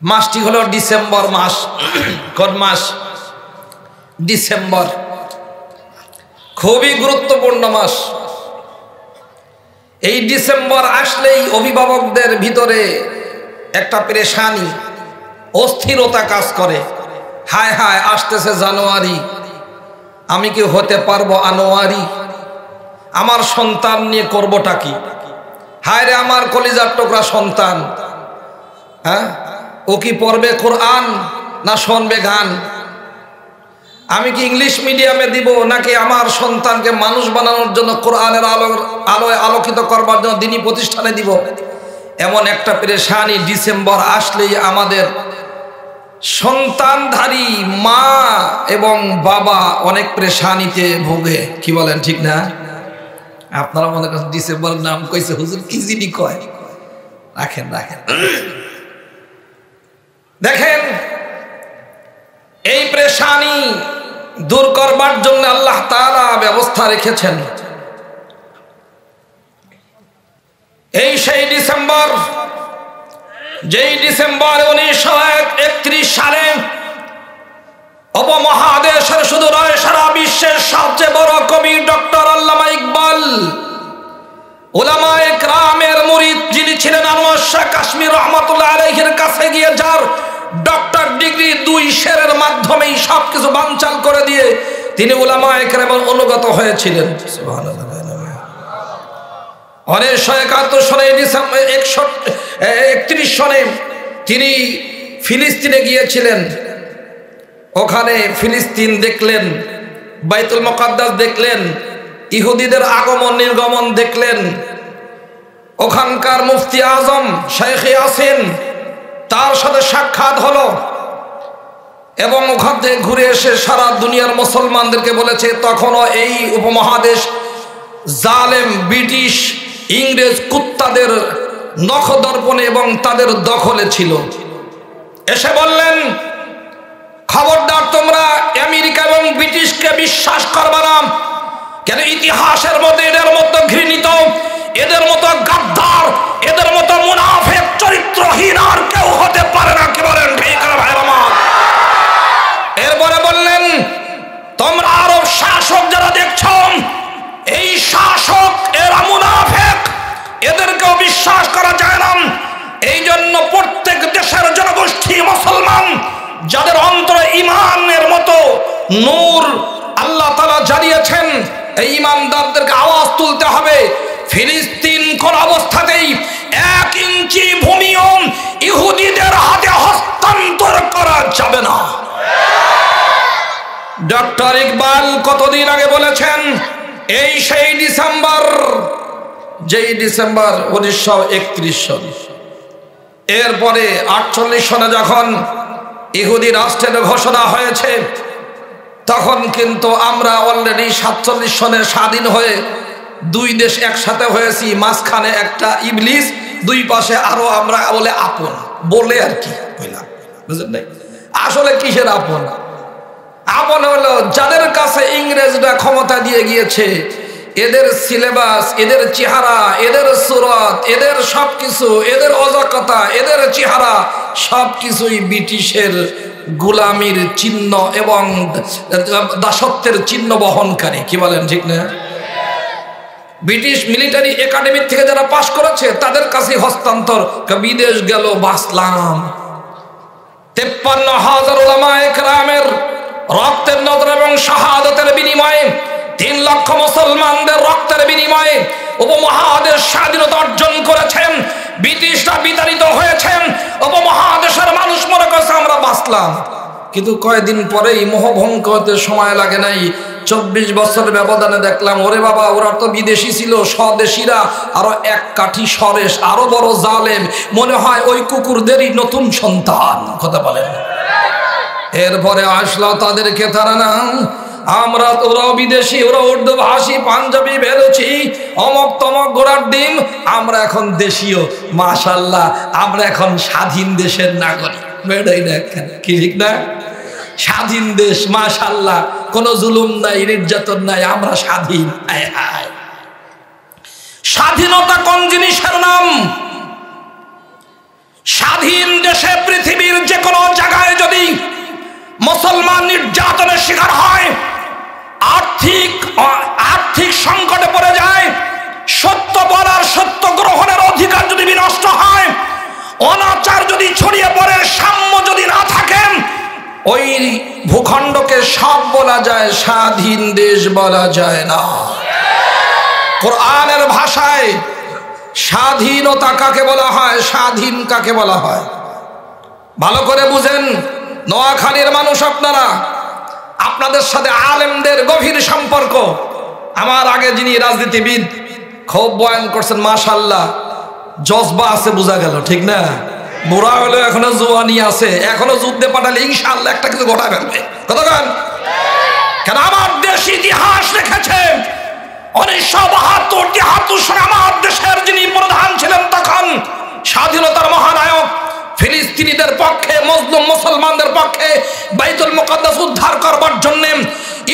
মাসটি হলো ডিসেম্বর মাস। কোন মাস? ডিসেম্বর। খুবই গুরুত্বপূর্ণ মাস। এই ডিসেম্বর আসলেই অভিভাবকদের ভিতরে একটা পেরেশানি, অস্থিরতা কাজ করে। হায় হায়, আসতেছে জানুয়ারি, আমি কি হতে পারবো আনোয়ারি? আমার সন্তান নিয়ে করবোটা কি? হায় রে আমার কলিজার টুকরা সন্তান, হ্যাঁ, ও কি পড়বে কোরআন না শুনবে গান? আমি কি ইংলিশ মিডিয়ামে দিব নাকি আমার সন্তানকে মানুষ বানানোর জন্য কোরআনের আলোয় আলোকিত করবার জন্য দিনী প্রতিষ্ঠানে দিব? এমন একটা পেরেশানি ডিসেম্বর আসলেই আমাদের সন্তানধারী মা এবং বাবা অনেক পেরেশানিতে ভোগে। কি বলেন, ঠিক না? আপনারা মনে করেন ডিসেম্বর নাম কইছে হুজুর কি জিনি কয়। রাখেন রাখেন, দেখেন এই পেরেশানি দূর করবার জন্য আল্লাহ তাআলা ব্যবস্থা রেখেছেন। এই সেই ডিসেম্বর, যেই ডিসেম্বর 1931 সালে উপমহাদেশের শুধু নয় সারা বিশ্বের সবচেয়ে বড় কবি ডক্টর আল্লামা ইকবাল, উলামায়ে কেরামের মুরিদ যিনি ছিলেন আনোয়ার শাহ কাশ্মীর রহমাতুল্লাহ আলাইহির কাছে গিয়ে যার ডক্টর ডিগ্রি 2 শেরের মাধ্যমেই সবকিছু বানচাল করে দিয়ে তিনি উলামায়ে কেরামের অনুগত হয়েছিলেন। সুবহানাল্লাহ। 1971 সালে ডিসেম্বর 31 সনে তিনি ফিলিস্তিনে গিয়েছিলেন। ওখানে ফিলিস্তিন দেখলেন, বাইতুল মুকাদ্দাস দেখলেন, ইহুদিদের আগমন নির্গমন দেখলেন। ওখানকার মুফতি আজম শেখ ইয়াসিন, তার সাথে সাক্ষাৎ হলো এবং ওখান থেকে ঘুরে এসে সারা দুনিয়ার মুসলমানদেরকে বলেছে তখনও এই উপমহাদেশ জালেম ব্রিটিশ ইংরেজ কুত্তাদের নখদর্পণে এবং তাদের দখলে ছিল। এসে বললেন, খবরদার তোমরা আমেরিকা এবং ব্রিটিশকে বিশ্বাস করবে না। কেন? ইতিহাসের মধ্যে এদের মতো ঘৃণিত, এদের মতো গাদ্দার, এদের মতো মুনাফিক চরিত্রহীন আর কেউ হতে পারে না। কি বলেন, ঠিক না ভাই আমার? এরপরে বললেন, তোমরা আরব শাসক যারা দেখছো, এই শাসক এরা মুনাফিক, এদেরকেও বিশ্বাস করা যায় না। এই জন্য প্রত্যেক দেশের জনগোষ্ঠী মুসলমান যাদের অন্তরে ঈমানের মতো নূর আল্লাহ তাআলা জ্বালিয়েছেন, এই ঈমানদারদেরকে আওয়াজ তুলতে হবে, ফিলিস্তিন কোন অবস্থাতেই 1 ইঞ্চি ভূমিও ইহুদিদের হাতে হস্তান্তর করা যাবে না। ডক্টর ইকবাল কতদিন আগে বলেছেন, এই সেই ডিসেম্বর, যেই ডিসেম্বর 1931 সন। এরপরে 48 সনে যখন ইহুদি রাষ্ট্রের ঘোষণা হয়েছে, তখন কিন্তু আমরা অলরেডি 47 সনে স্বাধীন হয়ে 2 দেশ একসাথে হয়েছি। মাঝখানে একটা ইবলিস, 2 পাশে আরো আমরা বলে আপন বলে আর কি বললাম, বুঝলেন নাই? আসলে কিসের আপন? আপন হলো যাদের কাছে ইংরেজরা ক্ষমতা দিয়ে গিয়েছে, এদের সিলেবাস, এদের চেহারা, এদের সুরত, এদের সবকিছু, এদের অজাকতা, এদের চেহারা সবকিছুই ব্রিটিশের গোলামির চিহ্ন এবং দাসত্বের চিহ্ন বহনকারী। কি বলেন, ঠিক না? ব্রিটিশ মিলিটারি একাডেমি থেকে যারা পাশ করেছে তাদের কাছে হস্তান্তর, বিদেশ গেল বাসলাম। 53,000 উলামায়ে কেরামের রক্তের নজর এবং শাহাদাতের বিনিময়ে, 3 লক্ষ মুসলমানদের রক্তের বিনিময়ে উপমহাদেশ স্বাধীনতা অর্জন করেছেন। ব্রিটিশরা বিতাড়িত হয়েছেন, উপমহাদেশের মানুষ মনে করছে আমরা বাঁচলাম। কিন্তু কয়েকদিন পরেই মোহভঙ্গ হতে সময় লাগে নাই, 24 বছর ব্যবধানে দেখলাম, ওরে বাবা, ওরা তো বিদেশি ছিল, স্বদেশীরা আরো 1 কাঠি সরেস, আরো বড় জালেম। মনে হয় ওই কুকুরদেরই নতুন সন্তান। কথা বলেন। এরপরে আসলো তাদেরকে তারা নাম, আমরা ওরাও বিদেশি, ওরা উর্দু ভাষী, পাঞ্জাবি, বেলুচি, অমক তমক গোড়ার ডিম, আমরা এখন দেশীয়। মাশাআল্লাহ, আমরা এখন স্বাধীন দেশের নাগরিক। বেড়াই দেখেন, কি ঠিক না? স্বাধীন দেশ, মাশাআল্লাহ, কোনো জুলুম নাই, নির্যাতন নাই, আমরা স্বাধীন। স্বাধীনতা কোন জিনিসের নাম? স্বাধীন দেশে পৃথিবীর যে কোনো জায়গায় যদি মুসলমান নির্যাতনের শিকার হয়, আর্থিক সংকটে পড়ে যায়, সত্য বলার সত্য গ্রহণের অধিকার যদি বিনষ্ট হয়, অনাচার যদি ছড়িয়ে পড়ে, সাম্য যদি না থাকেন, ওই ভূখণ্ডকে সব বলা যায়, স্বাধীন দেশ বলা যায় না। কোরআনের ভাষায় স্বাধীনতা কাকে বলা হয়, স্বাধীন কাকে বলা হয় ভালো করে বুঝেন। নোয়াখালীর মানুষ আপনারা, আপনাদের সাথে আলেমদের গভীর সম্পর্ক। আমার আগে যিনি রাজনীতিবিদ খুব বয়ান করছেন, মাশাআল্লাহ, জজবা আছে, বোঝা গেল, ঠিক না? বুড়া হলেও এখনো জোয়ানি আছে, এখনো যুদ্ধে পাঠালে ইনশাআল্লাহ একটা কিছু ঘটা ফেলবে। কতক্ষণ? কেন আমার দেশ ইতিহাস রেখেছে। 1972 সালে আমার দেশের যিনি প্রধান ছিলেন তখন, স্বাধীনতার মহানায়ক, ফিলিস্তিনিদের পক্ষে, মজলুম মুসলমানদের পক্ষে বাইতুল মুকাদ্দাস উদ্ধার করবার জন্য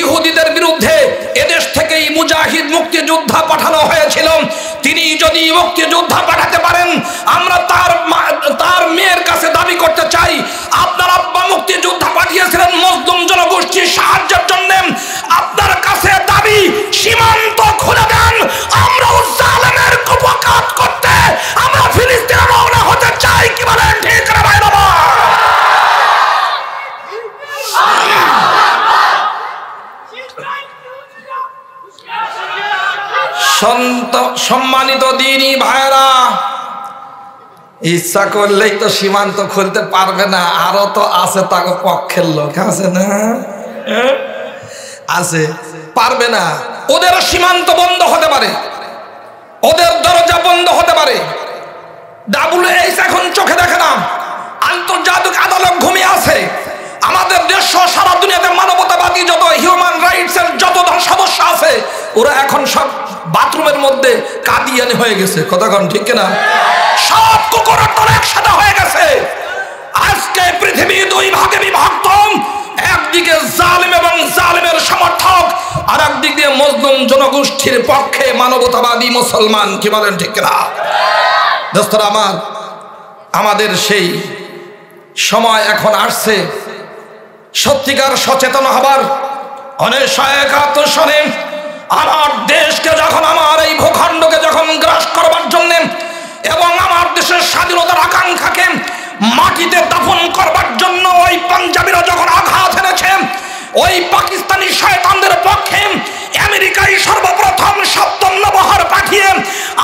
ইহুদিদের বিরুদ্ধে এদেশ থেকেই মুজাহিদ মুক্তিযোদ্ধা পাঠানো হয়েছিল। তিনি যদি মুক্তিযোদ্ধা পাঠাতে পারেন, আমরা তার মেয়ের কাছে দাবি করতে চাই, আপনার আব্বা মুক্তিযোদ্ধা পাঠিয়েছিলেন মজলুম জনগোষ্ঠীর সাহায্যের জন্য, আপনার কাছে দাবি সীমান্ত খুলে দেন, আমরা জালেমের কুপকাত করতে আমরা ফিলিস্তিনে রওনা হতে চাই। কি বলেন, ঠিক না ভাই? বাবা, সম্মানিত দিনী ভাইরা, ইচ্ছা করলেই তো সীমান্ত খুলতে পারবে না, আরো তো আছে তাকে পক্ষের লোক আছে না, আছে, পারবে না। ওদের সীমান্ত বন্ধ হতে পারে, ওদের দরজা বন্ধ হতে পারে। WH এখন চোখে দেখে না, আন্তর্জাতিক আদালত ঘুমিয়ে আছে। আমাদের দেশ সারা দুনিয়াতে মানবতাবাদী যত হিউম্যান রাইটস এর যত সদস্য আছে, ওরা এখন সব বাথরুমের মধ্যে কাদিয়ানি হয়ে গেছে। কতক্ষণ, ঠিক না? সব কুকুরের দল একসাথে হয়ে গেছে। আজকে পৃথিবী দুই ভাগে বিভক্ত, একদিকে জালিম এবং জালিমের সমর্থক, আর একদিক দিয়ে মজলুম জনগোষ্ঠীর পক্ষে মানবতাবাদী মুসলমান। কি বলেন, ঠিক না? দোস্তরা আমার, আমাদের সেই সময় এখন আসছে সত্যিকার সচেতন হবার। 1971 সালে আমার দেশকে যখন, আমার এই ভূখণ্ডকে যখন গ্রাস করবার জন্য এবং আমার দেশের স্বাধীনতার আকাঙ্ক্ষাকে মাটিতে দাফন করবার জন্য ওই পাঞ্জাবিরা যখন আঘাত এনেছে, ওই পাকিস্তানি শয়তানদের পক্ষে আমেরিকায় সর্বপ্রথম 7ম নবহার পাঠিয়ে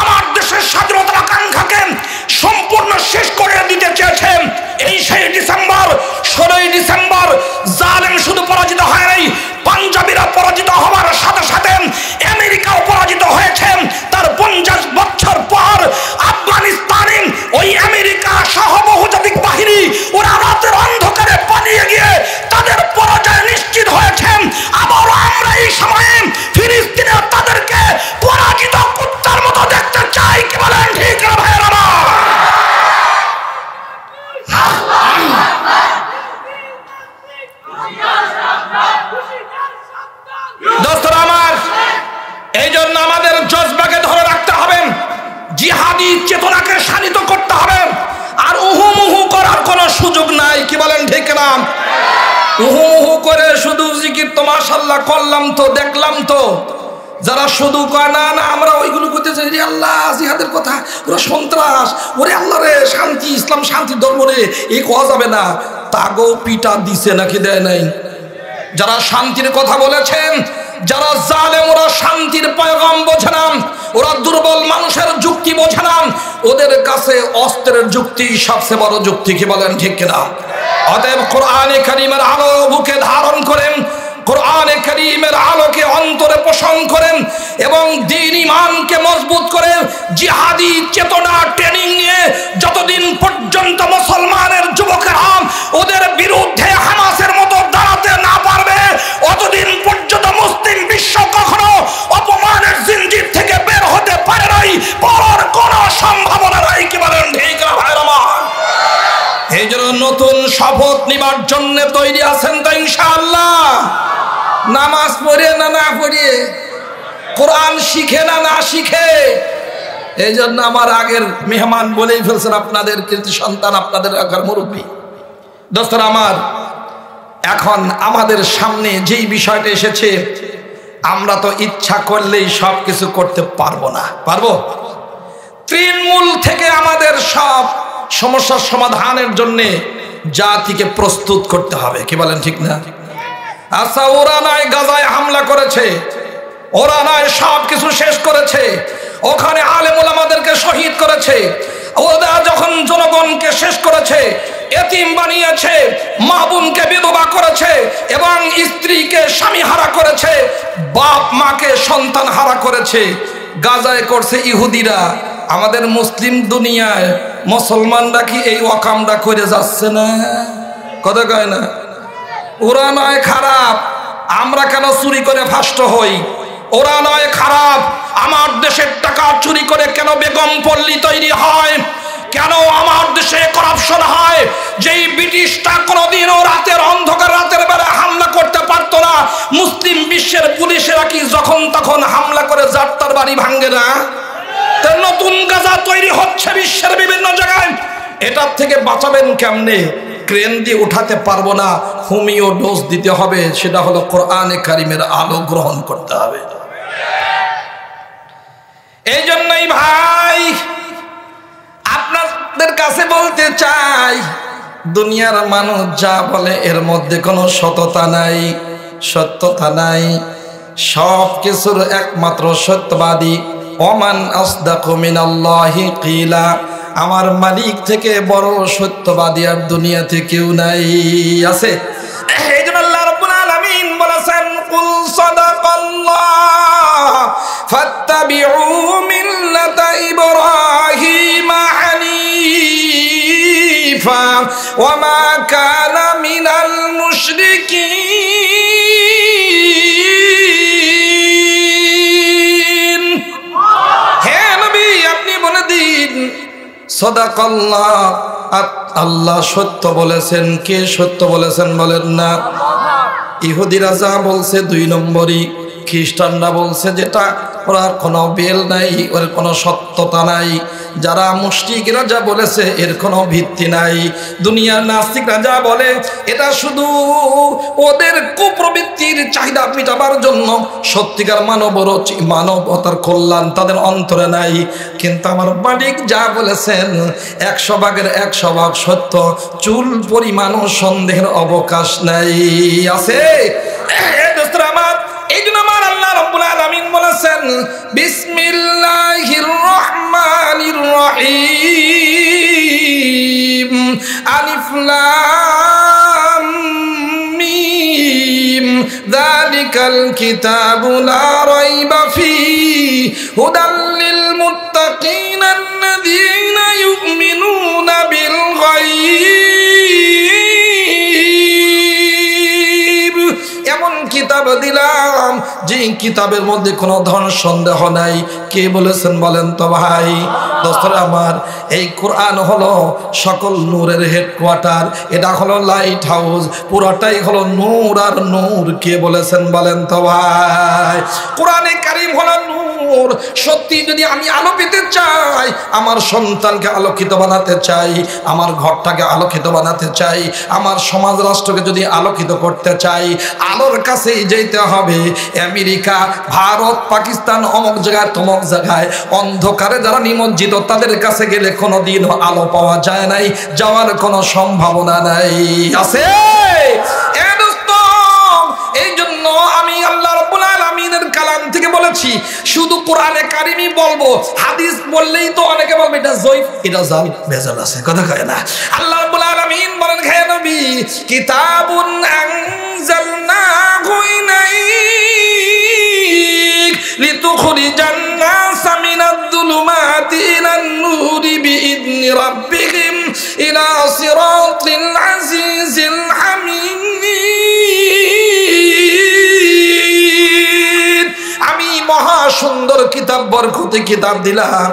আমার দেশের স্বাধীনতার আকাঙ্ক্ষাকে সম্পূর্ণ শেষ করে দিতে চেয়েছে। এই 16ই ডিসেম্বর জালেম শুধু পরাজিত হয় নাই, পাঞ্জাবিরা পরাজিত হওয়ার সাথে সাথে আমেরিকাও পরাজিত হয়েছে। তার 50 বছর পর আফগানিস্তানে ওই আমেরিকা সহ বহুজাতিক বাহিনী ওরা রাতের অন্ধকারে পালিয়ে গিয়ে তাদের পরাজয় নিশ্চিত হয়েছে। আবার আমরা এই সময়ে ফিলিস্তিনে তাদেরকে পরাজিত কুত্তার মতো দেখতে চাই। কি বলেন, ঠিক না ভাইয়েরা? দোস্তরা আমার, এই জন্য আমাদের জজবাকে ধরে রাখতে হবে, জিহাদি চেতনাকে শানিত করতে হবে, আর উহুমুহু করার কোনো সুযোগ নাই। কি বলেন, ঠিক না? উহুমুহু করে শুধু জিকির তো মাশাআল্লাহ করলাম তো, দেখলাম তো, যারা শুধু কয় না না আমরা ওইগুলো করতে চাই, রে আল্লাহ জিহাদের কথা, ওরা সন্ত্রাস, ওরে আল্লাহ রে শান্তি, ইসলাম শান্তির ধর্ম রে, এই কোয়া যাবে না, তাগো পিটা দিছে নাকি দেয় নাই? যারা শান্তির কথা বলেছেন, যারা জালেম, ওরা শান্তির পয়গাম বোঝে না, ওরা দুর্বল মানুষের যুক্তি বোঝে না, ওদের কাছে অস্ত্রের যুক্তি সবচেয়ে বড় যুক্তি। কি বলেন, ঠিক কিনা? অতএব কোরআনে কারীমের আলো বুকে ধারণ করেন, কোরআনে কারীমের আলোকে অন্তরে পোষণ করেন এবং দ্বীন ঈমানকে মজবুত করে জিহাদি চেতনা ট্রেনিং নিয়ে যতদিন পর্যন্ত মুসলমানের যুবকেরা ওদের বিরুদ্ধে হামাসের মতো দাঁড়াতে না পারবে, অতদিন পর্যন্ত মুসলিম বিশ্ব কখনো অপমানের জিনজির থেকে বের হতে পারে নাই, পড়ার কোনো সম্ভাবনা নাই। কি বলেন, ঠিক না ভাইরা? এই জন্য নতুন শপথ নিবার জন্য তৈরি আছেন তো ইনশাআল্লাহ? নামাজ পড়ে না না পড়ে, কোরআন শিখে না না শিখে, এই জন্য আমার আগের মেহমান বলেই ফেলছেন আপনাদের কৃতি সন্তান, আপনাদের আগের মুরব্বী। দোস্তরা আমার, এখন আমাদের সামনে যেই বিষয়টা এসেছে, আমরা তো ইচ্ছা করলেই সব কিছু করতে পারবো না। পারবো? তৃণমূল থেকে আমাদের সব সমস্যার সমাধানের জন্য জাতিকে প্রস্তুত করতে হবে। কি বলেন, ঠিক না? আচ্ছা, ওরা নয় গাজায় হামলা করেছে, ওরা নয় সব কিছু শেষ করেছে, ওখানে আলেম ওলামাদেরকে শহীদ করেছে, ওরা যখন জনগণকে শেষ করেছে, এতিম বানিয়েছে, মা বোনকে বিধবা করেছে এবং স্ত্রীকে স্বামী হারা করেছে, বাপ মাকে সন্তান হারা করেছে, গাজায় করছে ইহুদিরা। আমাদের মুসলিম দুনিয়ায় মুসলমানরা কি এই ওয়াকামটা করে যাচ্ছে না? কথা কয় না? ওরা নয় খারাপ, আমরা কেন চুরি করে ফাষ্ট হই? ওরা নয় খারাপ, আমার দেশের টাকা চুরি করে কেন বেগম পল্লী তৈরি হয়? কেন আমার দেশে করাপশন হয়? যেই ব্রিটিশটা কোনোদিনও রাতের অন্ধকার রাতের বেলা হামলা করতে পারতো না, মুসলিম বিশ্বের পুলিশেরা কি যখন তখন হামলা করে যাত্রার বাড়ি ভাঙ্গে না? নতুন গাজা তৈরি হচ্ছে বিশ্বের বিভিন্ন জায়গায়। এটার থেকে বাঁচাবেন কেমনে? ক্রেন দিয়ে উঠাতে পারবো না, হোমিও ডোজ দিতে হবে, সেটা হলো কোরআনে কারিমের আলো গ্রহণ করতে হবে। এই জন্যই ভাই আপনাদের কাছে বলতে চাই, দুনিয়ার মানুষ যা বলে এর মধ্যে কোনো সততা নাই, সত্যতা নাই। সব কিছুর একমাত্র সত্যবাদী ওমান আসদাকু মিনাল্লাহি কিলা, আমার মালিক থেকে বড় সত্যবাদী আর দুনিয়াতে কেউ নাই। আছে? এই জন্য আল্লাহ রাব্বুল আলামিন বলেছেন, কুল সাদাকাল্লাহ ফাত্তাবিউ মিল্লাতা ইব্রাহিমা হানিফা ওয়া মা কানা মিনাল মুশরিকিন। হে নবী, আপনি বলে দিন সাদাকাল্লাহ, আল্লাহ সত্য বলেছেন। কে সত্য বলেছেন বলেন না? ইহুদিরা যা বলছে 2 নম্বরই, খ্রিস্টানরা বলছে যেটা ওর কোনো বেল নাই, ওর কোনো সত্যতা নাই। যারা মুশরিকরা যা বলেছে এর কোনো ভিত্তি নাই। দুনিয়ার নাস্তিকরা যা বলে এটা শুধু ওদের কুপ্রবৃত্তির চাহিদা মেটাবার জন্য, সত্যিকার মানবতার কল্যাণ তাদের অন্তরে নাই। কিন্তু আমার মালিক যা বলেছেন 100 ভাগের 100 ভাগ সত্য, চুল পরিমাণও সন্দেহের অবকাশ নাই। আছে? আমার এই জন্য আমার আল্লাহ রাব্বুল আলামিন বলেছেন, বিসমিল্লাহির রহমানির রহিম, আলিফ লাম মিম, যালিকাল কিতাবু লা রাইবা ফীহি, হুদাল লিল মুত্তাকিন আল্লাযীনা ইউমিনুনা বিল গায়ব। এমন কিতাব দিলাম যে কিতাবের মধ্যে কোনো ধরনের সন্দেহ নাই। কে বলেছেন বলেন তো ভাই? দোস্তরা আমার, এই কোরআন হলো সকল নূরের হেডকোয়ার্টার, এটা হলো লাইট হাউস, পুরোটাই হলো নূর আর নূর। কে বলেছেন বলেন তো ভাই? কোরআনে কারীম হলো নূর। সত্যি যদি আমি আলো পেতে চাই, আমার সন্তানকে আলোকিত বানাতে চাই, আমার ঘরটাকে আলোকিত বানাতে চাই, আমার সমাজ রাষ্ট্রকে যদি আলোকিত করতে চাই, আলোর কাছেই যেতে হবে। আমেরিকা, ভারত, পাকিস্তান, অমুক জায়গায় তমুক জায়গায় অন্ধকারে যারা নিমজ্জিত, তাদের কাছে গেলে কোনোদিনও আলো পাওয়া যায় নাই, যাওয়ার কোনো সম্ভাবনা নাই। আছে? এই জন্য আমি আল্লাহ রাব্বুল আলামিনের কালাম থেকে বলেছি, শুধু কোরআনে কারিমই বলবো, হাদিস বললেই তো অনেকে বলবে এটা জয়ীফ, এটা জাল, ভেজাল আছে। কথা কয় না? আল্লাহ রাব্বুল আলামিন বলেন, হে নবী, কিতাবুন আনজালনাহু ইলাইক লিতুখরিজান নাসা মিনাদ যুলুমাতি ইলান নূরি বিইذনি রাব্বিহিম ইলা সিরাতিল আজিজিল হামিদ। আমি মহা সুন্দর কিতাব, বরকতি কিতাব দিলাম,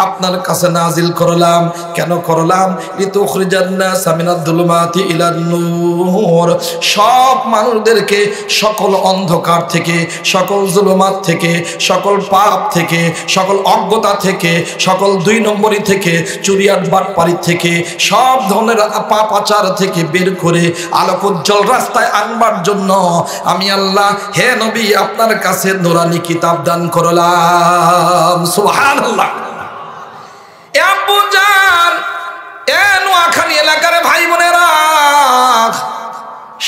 আপনার কাছে নাজিল করলাম। কেন করলাম? লিতুখরিজান নাস মিনাদ যুলুমাতি ইলান নূর, সব মানুষদেরকে সকল অন্ধকার থেকে, সকল জুলুমাত থেকে, সকল পাপ থেকে, সকল অজ্ঞতা থেকে, সকল 2 নম্বরই থেকে, চুরিয়াট বাটপারি থেকে, সব ধরনের পাপাচার থেকে বের করে আলোকোজ্জ্বল রাস্তায় আনবার জন্য আমি আল্লাহ হে নবী আপনার কাছে নূরানি কিতাব দান করলাম। সুবহানাল্লাহ। এ আব্বু জান, এ নোয়াখালী এলাকার ভাই বোনেরা,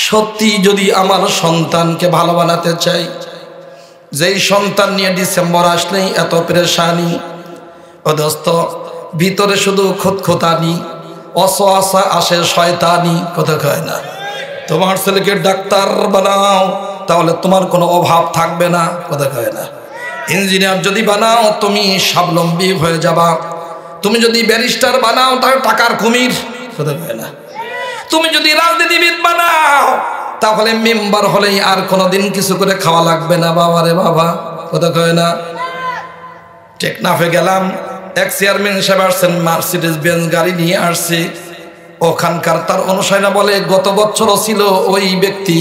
সত্যি যদি আমার সন্তানকে ভালো বানাতে চাই, যেই সন্তান নিয়ে ডিসেম্বর আসলেই এত পেরেশানি, ও দোস্ত ভিতরে শুধু খুঁতখুঁতানি, অসওয়াসা আসে, শয়তানি, কথা কয় না। তোমার ছেলেকে ডাক্তার বানাও তাহলে তোমার কোনো অভাব থাকবে না, কথা কয় না। ইঞ্জিনিয়ার যদি বানাও তুমি স্বাবলম্বী হয়ে যাবা। তুমি যদি ব্যারিস্টার বানাও তাহলে টাকার কুমির, কথা কয় না। তুমি যদি রাজনীতিবিদ বানাও তাহলে মেম্বার হলেই আর কোনোদিন কিছু করে খাওয়া লাগবে না, বাবা রে বাবা, কথা কয় না। টেকনাফে গেলাম, এক চেয়ারম্যান সাহেব আসছেন, মার্সিডিজ বেঞ্জ গাড়ি নিয়ে আসছে। ওখানকার তার অনুসারীরা বলে গত বছরও ছিল ওই ব্যক্তি,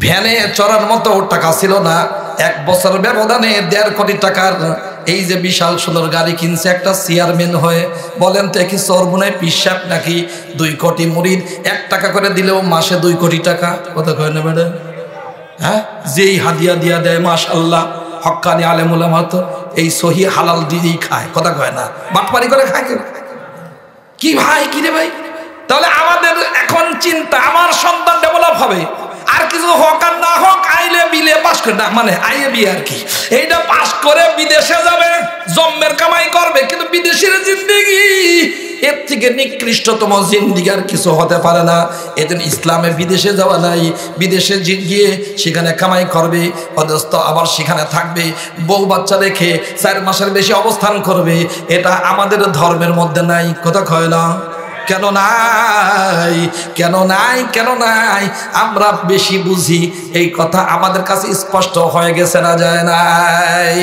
ভ্যানে চড়ার মতো টাকা ছিল না, 1 বছর ব্যবধানে 1.5 কোটি টাকার এই যে বিশাল সুন্দর গাড়ি কিনছে একটা চেয়ারম্যান হয়ে। বলেন তো কি সর্বনায় পিসাব নাকি? 2 কোটি মুরিদ 1 টাকা করে দিলেও মাসে 2 কোটি টাকা, কথা কয় না ম্যাডাম? হ্যাঁ, যেই হাদিয়া দিয়া দেয় মাশাআল্লাহ, হক্কানি আলেম উলামা তো এই সহি হালাল দিয়েই খায়, কথা কয় না, বাটপারি করে খায় কেউ। কি ভাই, কি রে ভাই? তাহলে আমাদের এখন চিন্তা আমার সন্তান ডেভেলপ হবে, আর কিছু হোক আর না হোক, আইলে বিলে পাস করে না, মানে আইয়ে বিয়ে আর কি, এইটা পাস করে বিদেশে যাবে, জম্মের কামাই করবে। কিন্তু বিদেশের জিন্দেগি এর থেকে নিকৃষ্টতম জিন্দেগি আর কিছু হতে পারে না। এদিন ইসলামে বিদেশে যাওয়া নাই, বিদেশে গিয়ে সেখানে কামাই করবে, অদস্ত আবার সেখানে থাকবে, বউ বাচ্চা রেখে 4 মাসের বেশি অবস্থান করবে। এটা আমাদের ধর্মের মধ্যে নাই, কথা কয় না। কেন নাই? কেন নাই? কেন নাই? আমরা বেশি বুঝি, এই কথা আমাদের কাছে স্পষ্ট হয়ে গেছে না, যায় নাই।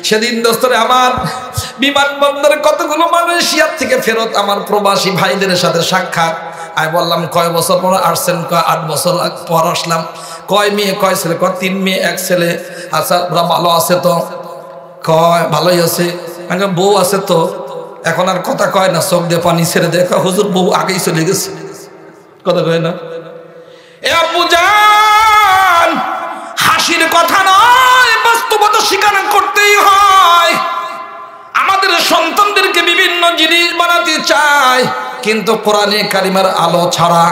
সেদিন দোস্তরে আমার বিমানবন্দরে কতগুলো মালয়েশিয়ার থেকে ফেরত আমার প্রবাসী ভাইদের সাথে সাক্ষাৎ। আমি বললাম কয় বছর পর আসছেন? কয় 8 বছর পর আসলাম। কয় মেয়ে কয় ছেলে? কয় 3 মেয়ে 1 ছেলে। আচ্ছা ওরা ভালো আছে তো? কয় ভালোই আছে। বউ আছে তো? এখন আর কথা কয় না, চোখ দিয়ে পানি ছেড়ে দেয়, হুজুর বউ আগেই চলে গেছে, কথা কয় না। এ আব্বু জান, হাসির কথা নয়, বাস্তবতা স্বীকার করতেই হয়। আমাদের সন্তানদেরকে বিভিন্ন জিনিস বানাতে চায়, কিন্তু কোরআনে কারিমার আলো ছাড়া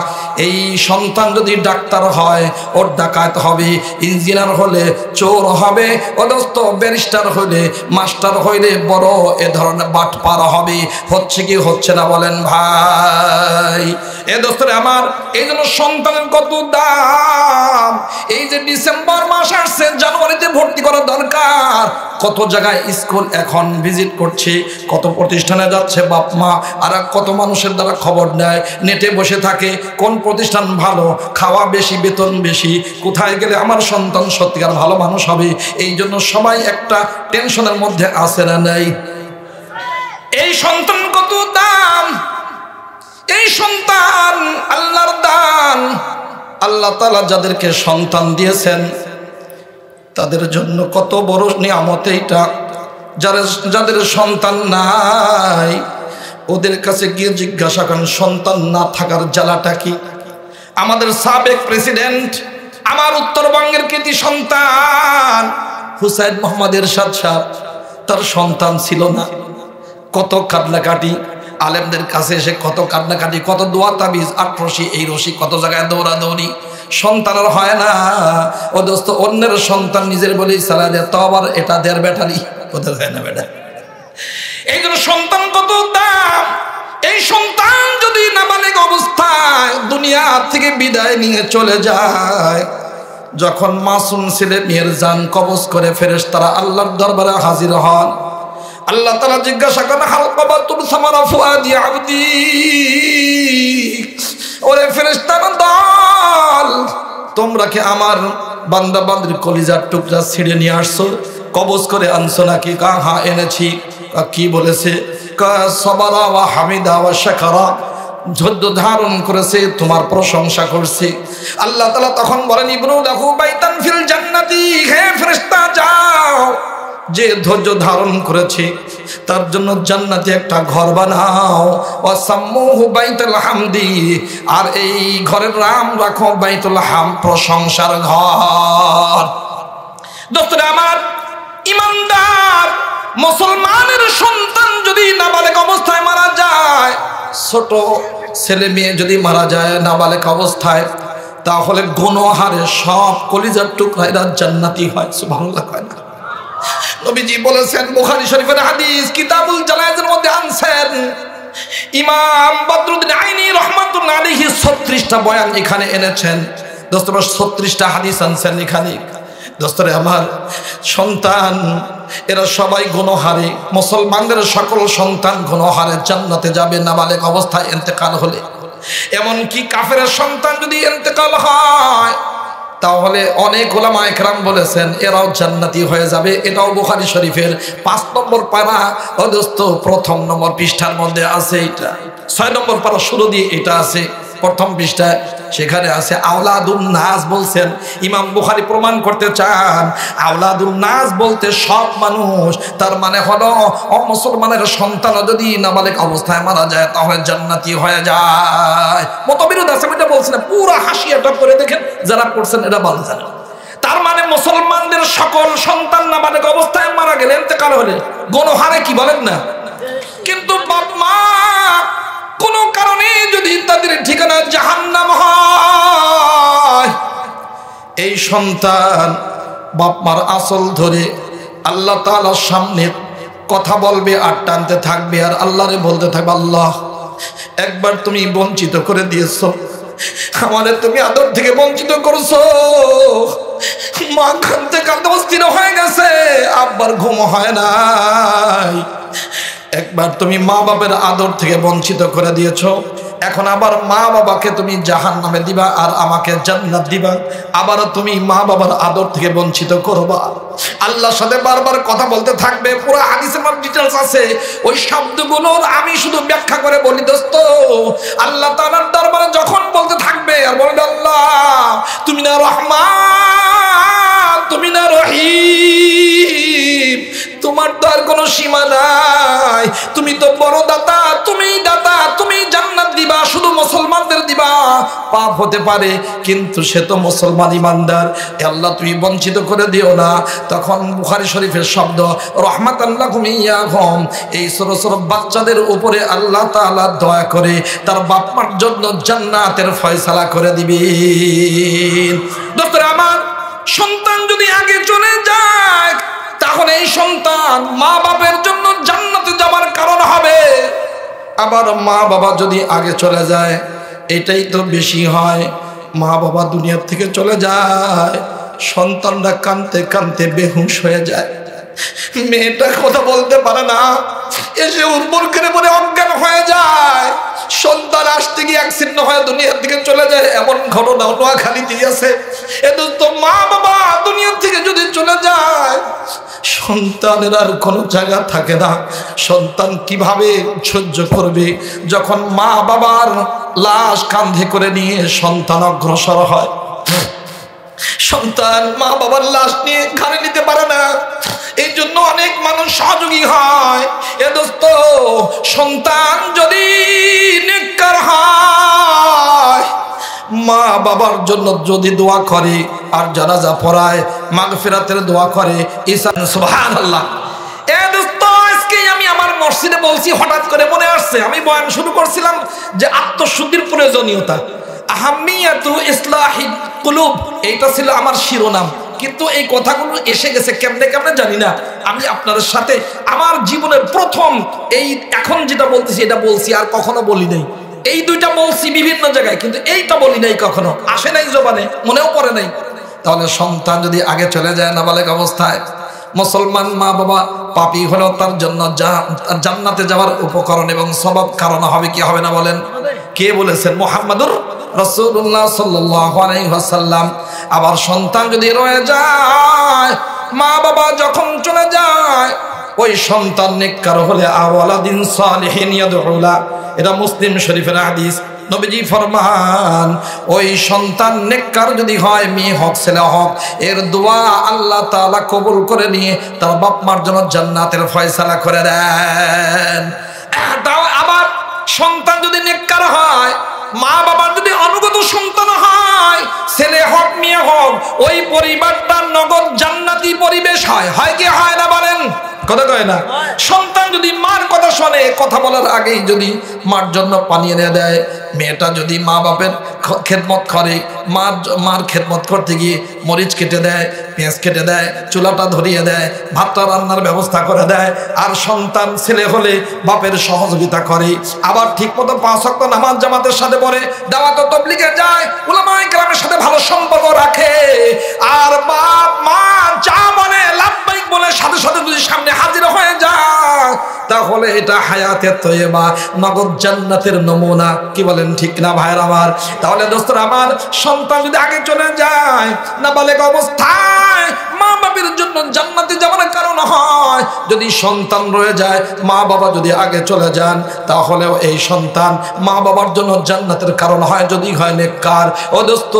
এই সন্তান যদি ডাক্তার হয় ওর ডাকাত হবে, ইঞ্জিনিয়ার হলে চোর হবে, অদস্ত ব্যারিস্টার হলে, মাস্টার হইলে বড় এ ধরনের বাটপার হবে। হচ্ছে কি হচ্ছে না বলেন ভাই? এ দোস্তরে আমার, এই জন্য সন্তানের কত দাম। এই যে ডিসেম্বর মাস আসছে, জানুয়ারিতে ভর্তি করা দরকার। কত জায়গায় স্কুল এখন ভিজিট করছে, কত প্রতিষ্ঠানে যাচ্ছে বাপ মা, আর কত মানুষের দ্বারা খবর নেয়, নেটে বসে থাকে কোন প্রতিষ্ঠান ভালো, খাওয়া বেশি, বেতন বেশি, কোথায় গেলে আমার সন্তান সত্যিকার ভালো মানুষ হবে। এই জন্য সবাই একটা টেনশনের মধ্যে আছে না নাই? এই সন্তান কত দাম, এই সন্তান আল্লাহর দান। আল্লাহ তাআলা যাদেরকে সন্তান দিয়েছেন তাদের জন্য কত বড় নিয়ামত এইটা। যাদের সন্তান নাই ওদের কাছে গিয়ে জিজ্ঞাসা করেন সন্তান না থাকার জ্বালাটা কি। আমাদের সাবেক প্রেসিডেন্ট, আমার উত্তরবঙ্গের কৃতি সন্তান হুসাইন মোহাম্মদ এরশাদ সাহেব, তার সন্তান ছিল না। কত কান্নাকাটি, আলেমদের কাছে এসে কত কান্নাকাটি, কত দোয়া তাবিজ, 8 রশি, এই রশি, কত জায়গায় দৌড়াদৌড়ি, সন্তানের হয় না। ও দোস্ত, অন্যের সন্তান নিজের বলেই চালা দেয়, তো আবার এটা দের বেটারি, কোথাও হয় না বেটা। এই জন্য সন্তান কত দাম। এই সন্তান যদি নাবালিগ অবস্থায় দুনিয়া থেকে বিদায় নিয়ে চলে যায়, যখন মাসুম ছেলে মেয়ের জান কবজ করে ফেরেশতারা আল্লাহর দরবারে হাজির হন, আল্লাহ তাআলা জিজ্ঞাসা করেন হাল কবাতুম সামারা ফুআদি আবদি, ওরে ফেরেশতারা দল, তোমরা কি আমার বান্দা বান্দির কলিজার টুকরা ছিঁড়ে নিয়ে আসছো, কবজ করে আনছো নাকি? হ্যাঁ এনেছি। কি বলেছে? সাবারা ওয়া হামিদা ওয়া শাকারা, ধৈর্য ধারণ করেছে, তোমার প্রশংসা করছে। আল্লাহ তাআলা তখন বলেন ইবনু লাহু বাইতান ফিল জান্নাতি, হে ফেরেশতা যাও, যে ধৈর্য ধারণ করেছে তার জন্য জান্নাতে একটা ঘর বানাও। ওয়াসাম্মুহু বাইতুল হামদি, আর এই ঘরের নাম রাখো বাইতুল হাম, প্রশংসার ঘর। দোস্তরা আমার, ইমানদার মুসলমানের সন্তান যদি নাবালেগ অবস্থায় মারা যায়, ছোট ছেলে মেয়ে যদি মারা যায় নাবালেগ অবস্থায়, তাহলে গুনাহারে সব কলিজার টুকরা জান্নাতি হয়। সুবহানাল্লাহ। কয় না? নবীজি বলেছেন, বুখারী শরীফের হাদিস, কিতাবুল জানায়েজের মধ্যে আনছেন, ইমাম বদরুদ্দিন আইনি রহমাতুল্লাহ আলাইহি 36টা বয়ান এখানে এনেছেন। দোস্তরা 36টা হাদিস আনছেন এখানে। দোস্তরে আমার, সন্তান এরা সবাই গুনাহারে, মুসলমানদের সকল সন্তান গুনাহারে জান্নাতে যাবে নাবালেগ অবস্থায় ইন্তেকাল হলে। এমনকি কাফেরের সন্তান যদি ইন্তেকাল হয় তাহলে অনেক উলামা একরাম বলেছেন এরাও জান্নাতি হয়ে যাবে। এটাও বুখারী শরীফের 5 নম্বর পারা ও দোস্ত 1ম নম্বর পৃষ্ঠার মধ্যে আছে। এটা 6 নম্বর পারা শুরু দিয়ে এটা আছে, 1ম পৃষ্ঠায় সেখানে আছে আওলাদুন নাস বলছেন। ইমাম বুখারী প্রমাণ করতে চান আওলাদুন নাস বলতে সব মানুষ, তার মানে হলো মুসলমানের সন্তান যদি নাবালেগ অবস্থায় মারা যায় তাহলে জান্নাতি হয়ে যায়। মতবিরোধ আছে, এটা বলছেন পুরো হাসিয়াটা করে দেখেন, যারা পড়ছেন এটা ভালো জানেন। তার মানে মুসলমানদের সকল সন্তান নাবালেগ অবস্থায় মারা গেলে, ইন্তেকাল হলে গুনাহারে কি বলেন না। কিন্তু বাপ মা কোন কারণে যদি তাদের ঠিকানা জাহান্নাম হয়, এই সন্তান বাপ মার আসল ধরে আল্লাহ তাআলার সামনে কথা বলবে আর টানতে থাকবে আর আল্লাহরে বলতে থাকবে, আল্লাহ একবার তুমি বঞ্চিত করে দিয়েছো, আমাদের তুমি আদর থেকে বঞ্চিত করছো, মা কাঁদতে কাঁদতে অস্থির হয়ে গেছে, আব্বার ঘুম হয় নাই, একবার তুমি মা বাবার আদর থেকে বঞ্চিত করে দিয়েছো, এখন আবার মা বাবাকে তুমি জাহান্নামে দিবা আর আমাকে জান্নাত দিবা, আবারও তুমি মা বাবার আদর থেকে বঞ্চিত করবা। আল্লাহর সাথে বারবার কথা বলতে থাকবে। পুরো হাদিসের মধ্যে ডিটেইলস আছে, ওই শব্দগুলো আমি শুধু ব্যাখ্যা করে বলি দোস্ত। আল্লাহ তাআলার দরবারে যখন বলতে থাকবে আর বলবে, আল্লাহ তুমি না রহমান, তুমি না রহিম, তোমার তো আর কোনো সীমা নাই, তুমি তো বড় দাতা, তুমি দাতা, তুমি জান্নাত দিবা, শুধু মুসলমানদের দিবা। পাপ হতে পারে কিন্তু সে তো মুসলমান ইমানদার, আল্লাহ তুমি বঞ্চিত করে দিও না। তখন বুখারী শরীফের শব্দ রাহমাতান লাকুম ইয়াহুম, এই ছোট ছোট বাচ্চাদের উপরে আল্লাহ তাআলা দয়া করে তার বাপ মার জন্য জান্নাতের ফয়সালা করে দিবেন। দোস্তরা আমার, সন্তান যদি আগে চলে যায় তাহলে এই সন্তান মা বাবার জন্য জান্নাতে যাবার কারণ হবে। আবার মা বাবা যদি আগে চলে যায়, এটাই তো বেশি হয়, মা বাবা দুনিয়ার থেকে চলে যায়, সন্তানরা কাঁদতে কাঁদতে বেহুশ হয়ে যায়, মেয়েটা কথা বলতে পারে না, এসে উর্বর করে পরে অজ্ঞান হয়ে যায়, সন্তান আসতে গিয়ে অ্যাক্সিডেন্ট হয়ে দুনিয়ার থেকে চলে যায়, এমন ঘটনা নোয়াখালীতে আছে। এ দোস্ত, মা বাবা দুনিয়ার থেকে যদি চলে যায় সন্তানের আর কোনো জায়গা থাকে না। সন্তান কিভাবে সহ্য করবে যখন মা বাবার লাশ কাঁধে করে নিয়ে সন্তান অগ্রসর হয়? সন্তান মা বাবার লাশ নিয়ে ঘাড়ে নিতে পারে না, এই জন্য অনেক মানুষ সহযোগী হয়। এ দোস্ত, সন্তান যদি নেককার হয়, মা বাবার জন্য যদি দোয়া করে আর জানাজা পড়ায়, মাগফিরাতের দোয়া করে, ঈসা সুবহানাল্লাহ। এ দোস্ত, আজকে আমি আমার মসজিদে বলছি, হঠাৎ করে মনে আসছে, আমি বয়ান শুরু করছিলাম যে আত্মশুদ্ধির প্রয়োজনীয়তা, আহাম্মিয়াতু ইসলাহিল কুলুব, এইটা ছিল আমার শিরোনাম। কিন্তু এই কথাগুলো এসে গেছে কেমনে কেমনে জানি না। আমি আপনাদের সাথে আমার জীবনের প্রথম এই এখন যেটা বলতেছি এটা বলছি, আর কখনো বলি নাই। এই দুইটা বলছি বিভিন্ন জায়গায়, কিন্তু এইটা বলি নাই, কখনো আসে নাই জবানে, মনেও পড়ে নাই। তাহলে সন্তান যদি আগে চলে যায় নাবালেগ অবস্থায়, মুসলমান মা বাবা পাপী হলেও তার জন্য জান্নাতে যাওয়ার উপকরণ এবং সবব কারণ হবে কি হবে না বলেন? কে বলেছেন? মুহাম্মাদুর রাসূলুল্লাহ সাল্লাল্লাহু আলাইহি ওয়াসাল্লাম। আবার সন্তান যদি রয়ে যায়, মা বাবা যখন চলে যায়, ওই সন্তান নেককার হলে আওয়ালাদিন সালিহিন ইয়াদউলা, এটা মুসলিম শরীফের হাদিস। নবীজি ফরমান ওই সন্তান নেককার যদি হয়, মেয়ে হোক ছেলে হোক, এর দোয়া আল্লাহ তাআলা কবুল করে নিয়ে তার বাপ মার জন্য জান্নাতের ফয়সালা করে দেন। তাও আবার সন্তান যদি নেককার হয়, মা বাবার যদি অনুগত সন্তান হয়, ছেলে হোক মেয়ে হোক, ওই পরিবারটা নগদ জান্নাতি পরিবেশ হয়। হয় কি হয় না বলেন? কথা কয় না? সন্তান যদি মার কথা শোনে, কথা বলার আগেই যদি মার জন্য পানি এনে দেয়, মেয়েটা যদি মা বাপের খেদমত করে, মার খেদমত করতে গিয়ে মরিচ কেটে দেয়, পেঁয়াজ কেটে দেয়, চুলাটা ধরিয়ে দেয়, ভাতটা রান্নার ব্যবস্থা করে দেয়, আর সন্তান ছেলে হলে বাপের সহযোগিতা করে, আবার ঠিক মতো 5 ওয়াক্ত নামাজ জামাতের সাথে পড়ে, দাওয়াত ও তাবলীগে যায়, উলামায়ে কেরামের সাথে ভালো সম্পর্ক রাখে, আর বাপ মা যা বলে লাব্বাইক বলে সাথে সাথে যদি সামনে হাজির হয়ে যায়, তাহলে এটা হায়াতে তয়্যিবা, নগদ জান্নাতের নমুনা। কি বলেন ঠিক না ভাইরা আমার? তাহলে দোস্তরা আমার, সন্তান যদি আগে চলে যায়, নাবালেগ অবস্থায় মা বাবার জন্য জান্নাতে যাওয়ার কারণ হয়। যদি সন্তান রয়ে যায়, মা বাবা যদি আগে চলে যান, তাহলেও এই সন্তান মা বাবার জন্য জান্নাতের কারণ হয়, যদি হয় নেককার। ও দোস্ত,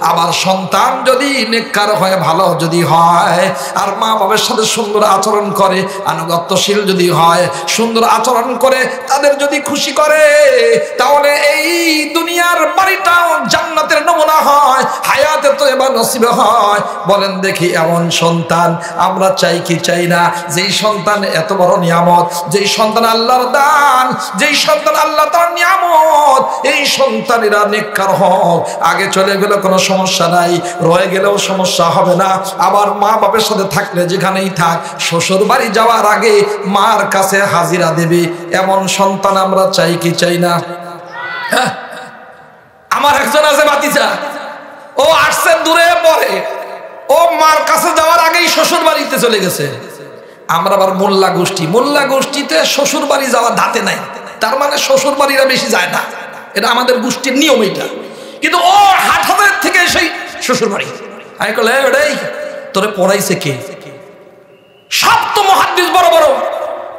আবার সন্তান যদি নেককার হয়, ভালো যদি হয়, আর মা বাবার সাথে সুন্দর আচরণ করে, আনুগত্যশীল যদি হয়, সুন্দর আচরণ করে তাদের যদি খুশি করে, তাহলে এই দুনিয়ার বাড়িটাও জান্নাতের নমুনা হয়, হায়াতে তয়্যিবা নসিব হয়। বলেন দেখি, এমন সন্তান আমরা চাই কি চাই না? যেই সন্তান এত বড় নিয়ামত, যেই সন্তান আল্লাহর দান, যেই সন্তান আল্লাহ তার নিয়ামত, এই সন্তানেরা নেককার হোক। আগে চলে গেলে কোনো সমস্যা নাই, রয়ে গেলেও সমস্যা হবে না। আবার মা বাপের সাথে থাকলে যেখানেই থাক, শ্বশুর বাড়ি যাওয়ার আগে মার কাছে হাজিরা দেবে, এমন সন্তান আমরা চাই কি চাই না? হ্যাঁ, আমার একজন আছে ভাতিজা, ও আসছে দূরে পড়ে, ও মার কাছে যাওয়ার আগেই শ্বশুর বাড়িতে চলে গেছে। আমরা আবার মোল্লা গোষ্ঠীতে শ্বশুর বাড়ি যাওয়া ধাতে নাই, তার মানে শ্বশুর বাড়িরা বেশি যায় না, এটা আমাদের গোষ্ঠীর নিয়ম এটা। কিন্তু ও হাটের থেকে সেই শ্বশুর বাড়ি, আমি কলে ওটাই তোরে পড়াইছে কে? সব তো মুহাদ্দিস বড় বড়,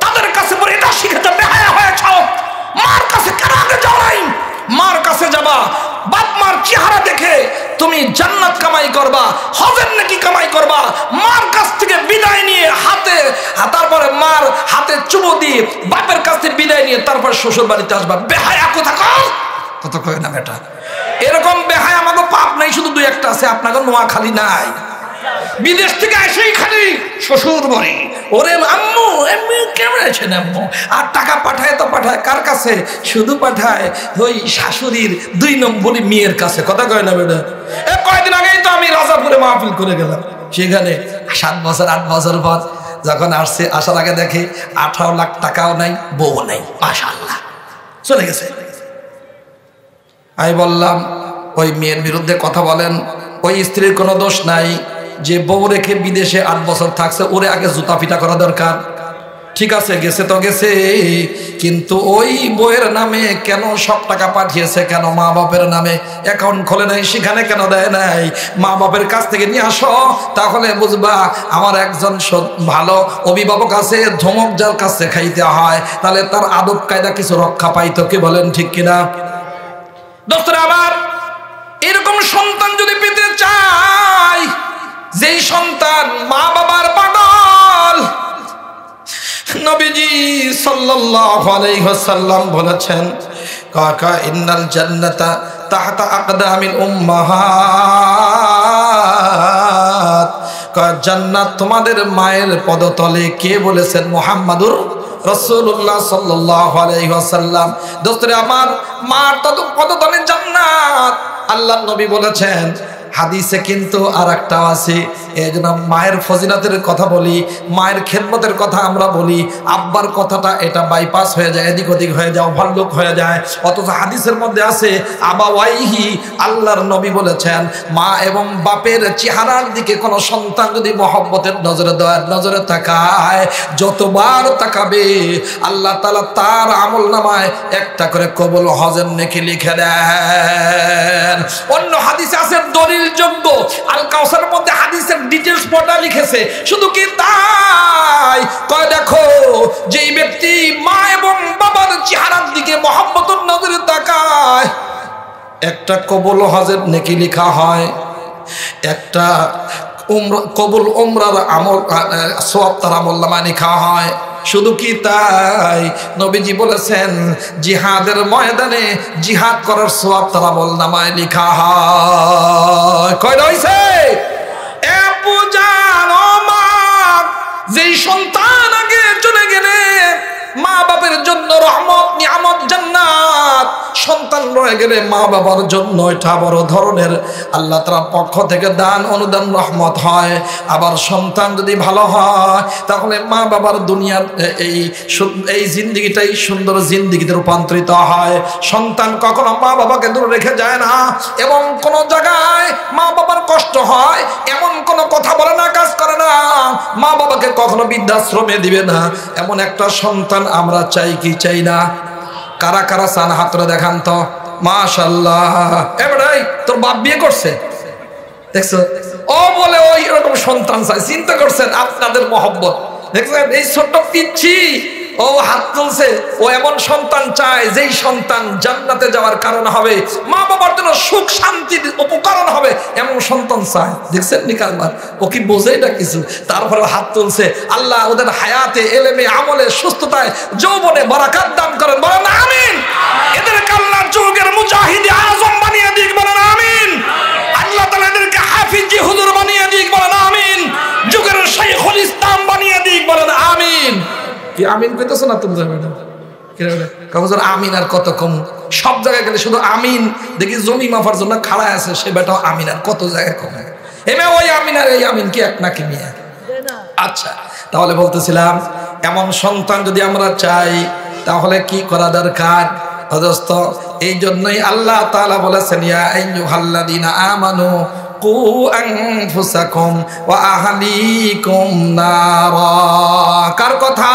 তাদের কাছে পড়ে এটা শিখেছে, বেহায়া হয়েছ, মার কাছে কেন আগে যাও নাই? মার কাছে যাবা, বাপ মার চেহারা দেখে তুমি জান্নাত কামাই করবা, হজের নেকি কামাই করবা। মার কাছ থেকে বিদায় নিয়ে তারপরে মার হাতে চুমো দিয়ে বাপের কাছ থেকে বিদায় নিয়ে তারপর শ্বশুর বাড়িতে আসবা। বেহায়া কথা কয় না বেটা? এরকম বেহায়া আমাকে পাপ নাই, শুধু 2-1টা আছে, আপনাকে নোয়াখালী নাই। বিদেশ থেকে এসেই খালি শ্বশুর বাড়ি, ওরে আম্মু এমনি কেমন আছেন আম্মু, আর টাকা পাঠায় তো পাঠায় কার কাছে? শুধু পাঠায় ওই শাশুড়ির 2 নম্বরই মেয়ের কাছে। কথা কয় না বেটা? কয়েকদিন আগেই তো আমি রাজাপুরে মাহফিল করে গেলাম, সেখানে 7 বছর 8 বছর পর যখন আসছে, আসার আগে দেখে 18 লাখ টাকাও নাই, বউ নাই, মাশাআল্লাহ চলে গেছে। আমি বললাম ওই মেয়ের বিরুদ্ধে কথা বলেন, ওই স্ত্রীর কোনো দোষ নাই, যে বউ রেখে বিদেশে 8 বছর থাকছে, ওরে আগে জুতা পিটা করা দরকার। ঠিক আছে, গেছে তো গেছে, কিন্তু ওই বউয়ের নামে কেন সব টাকা পাঠিয়েছে? কেন মা বাপের নামে অ্যাকাউন্ট খোলে নাই? সেখানে কেন দেয় নাই? মা বাপের কাছ থেকে নিয়ে আসো, তাহলে বুঝবা আমার একজন ভালো অভিভাবক আছে, ধমক যার কাছে খাইতে হয়, তাহলে তার আদব কায়দা কিছু রক্ষা পাইতো। কি বলেন ঠিক কিনা? দোস্তরা আমার, এরকম সন্তান যদি পেতে চাই, যেই সন্তান মা বাবার পাগল, নবীজি সাল্লাল্লাহু আলাইহি ওয়াসাল্লাম বলেছেন, কাকা ইন্নাল জান্নাতা তাহতা আকদামিল উম্মাহাত, জান্নাত তোমাদের মায়ের পদতলে। কে বলেছেন? মুহাম্মাদুর রাসূলুল্লাহ সাল্লাল্লাহু আলাইহি ওয়াসাল্লাম। দোস্তরে আমার, মার পদতলে জান্নাত, আল্লাহর নবী বলেছেন। হাদিসে কিন্তু আর একটা আছে, এই জন্য মায়ের ফজিলতের কথা বলি, মায়ের খেদমতের কথা আমরা বলি, আব্বার কথাটা এটা বাইপাস হয়ে যায়, এদিক ওদিক হয়ে যায়, ওভারলুক হয়ে যায়। অথচ হাদিসের মধ্যে আছে আবাওয়াইহি, আল্লাহর নবী বলেছেন, মা এবং বাপের চেহারার দিকে কোনো সন্তান যদি মহব্বতের নজরে দয়ার নজরে তাকায়, যতবার তাকাবে আল্লাহ তাআলা তার আমল নামায় একটা করে কবুল হজের নেকি লিখে দেন। অন্য হাদিসে আছে দলিল যোগ্য। আল কাউসারের মধ্যে হাদিসের ডিটেইলস পড়া লিখেছে। শুধু কি তাই, কয় দেখো যেই ব্যক্তি মা এবং বাবার চেহারার দিকে মহব্বতের নজরে তাকায়, একটা কবুল হজের নেকি লেখা হয়, একটা কবুল উমরার আমল সওয়াব তার আমলনামায় লেখা হয়। শুধু কি তাই, নবীজি বলেছেন জিহাদের ময়দানে জিহাদ করার সওয়াব তার আমলনামায় লেখা হয়। কয়টা হইছে? এ পূজার মা, যেই সন্তান আগে চলে গেলে মা বাবার জন্য রহমত, নিয়ামত, জান্নাত, সন্তান রয়ে গেলে মা বাবার জন্য এটা বড় ধরনের আল্লাহ তাআলার পক্ষ থেকে দান, অনুদান, রহমত হয়। আবার সন্তান যদি ভালো হয় তাহলে মা বাবার দুনিয়ার এই জিন্দেগিটাই সুন্দর জিন্দেগিতে রূপান্তরিত হয়। সন্তান কখনো মা বাবাকে দূরে রেখে যায় না, এবং কোন জায়গায় মা বাবার কষ্ট হয় এমন কোনো কথা বলে না, কাজ করে না, মা বাবাকে কখনো বৃদ্ধাশ্রমে দিবে না, এমন একটা সন্তান আমরা চাই কি চাই না? কারা কারা চান হাত তুলে দেখান তো। মাশাআল্লাহ। এবারে তোর বাপ বিয়ে করছে দেখছো, ও বলে ওই এরকম সন্তান চাই। চিন্তা করছেন আপনাদের মহব্বত দেখছেন? এই ছোট্ট পিচ্ছি ও হাত তুলছে, ও এমন সন্তান চায় যেই সন্তান জান্নাতে যাওয়ার কারণ হবে, মা বাবার জন্য সুখ শান্তির উপকরণ হবে, এমন সন্তান চায়। দেখছেন নি কারবার? ও কি বোঝে না কিছু, তারপরে হাত তুলছে। আল্লাহ ওদের হায়াতে, এলেমে, আমলে, সুস্থতায়, যৌবনে বারাকাত দান করেন, বলেন আমিন। এদেরকে আল্লাহ যুগের মুজাহিদে আজম বানিয়ে দিক, বলেন আমিন। আল্লাহ তাআলা এদেরকে হাফিজি হুজুর বানিয়ে দিক, বলেন আমিন। যুগের শাইখুল ইসলাম বানিয়ে দিক, বলেন আমিন। কি আমিন কইতেছ না তুমি? ম্যাডাম আমিন আর কত কম, সব জায়গায় গেলে শুধু আমিন দেখি। জমি মাফার জন্য খাড়া আছে সে বেটাও আমিন, আর কত জায়গায় কমে। এমে ওই আমিন আর এই আমিন কি এক নাকি মিয়া? আচ্ছা, তাহলে বলতেছিলাম এমন সন্তান যদি আমরা চাই তাহলে কি করা দরকার? দোস্ত, এই জন্যই আল্লাহ তাআলা বলেছেন ইয়া আইয়ুহাল্লাযীনা আমানু কু আনফুসাকুম ওয়া আহলিকুম নারা। কার কথা?